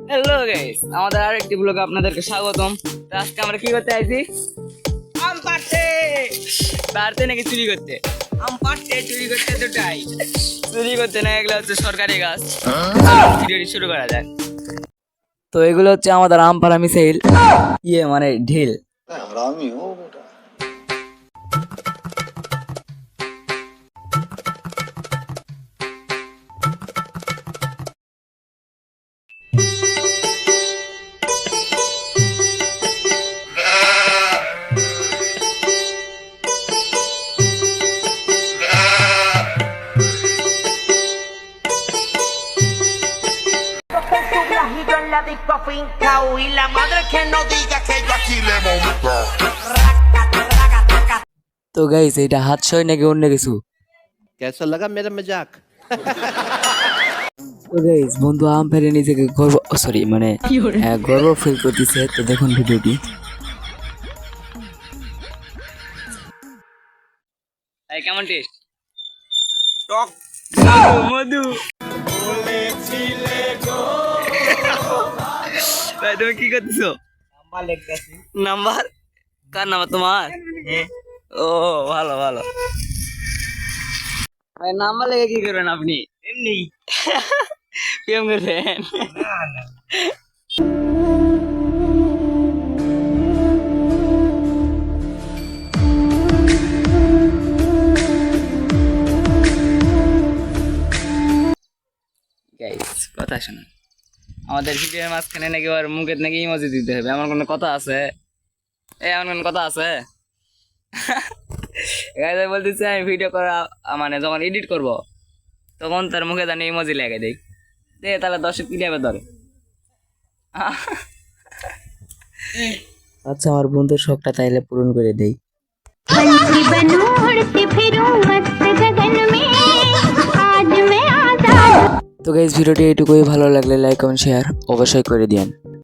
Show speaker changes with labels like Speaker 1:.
Speaker 1: Hello guys, আমাদের আরেকটি ব্লগে আপনাদেরকে স্বাগতম। তো আজকে আমরা কি করতে আইছি? আম পাড়তে। পাড়তে নাকি চুরি করতে? আম পাড়তে চুরি করতে দুটাই। চুরি করতে না, এগুলো হচ্ছে সরকারি গাছ। ভিডিওটি শুরু করা যাক। তো এগুলো হচ্ছে আমাদের আম পাড়া মিসাইল, মানে ঢিল।
Speaker 2: हरामी हो बेटा।
Speaker 3: La disco afincao y la madre que no diga que yo aquí le he montado.
Speaker 1: তো গাইস, এটা হাত সই নাকি অন্য কিছু?
Speaker 4: कैसा लगा मेरा मजाक?
Speaker 1: তো গাইস, বন্ধু আম পেড়ে নিজেকে গর্ব ফিল করতেছে। তো দেখুন ভিডিওটি। এই কেমন টেস্ট? টক মধু। ভাই তুমি কি করতেছো? নাম্বার লিখতেছি। নাম্বার? কার নাম্বার তোমার? ও ভালো ভালো। ভাই নাম্বার লেগে কি করবেন আপনি? এমনি প্রেম করবেন? না না। গাইস কথা শুনুন, আমাদের ভিডিওর মাঝখানে নাকি ওর মুখে নাকি ইমোজি দিতে হবে, এমন কোনো কথা আছে? এমন কোনো কথা আছে? গাইস বলতেছে আমি ভিডিও করা মানে যখন এডিট করব তখন তার মুখে জানি ইমোজি লেগে দেই, দে তাহলে দর্শক কি নেবে ধরে। আচ্ছা, আমার বন্ধুর শখটা তাইলে পূরণ করে দেই।
Speaker 5: पंछी बनूं उड़ती फिरूं मस्त गगन में आज मैं आजाद।
Speaker 1: তো গাইস, ভিডিওটি এইটুকুই। ভালো লাগলে লাইক কমেন্ট শেয়ার অবশ্যই করে দিয়েন।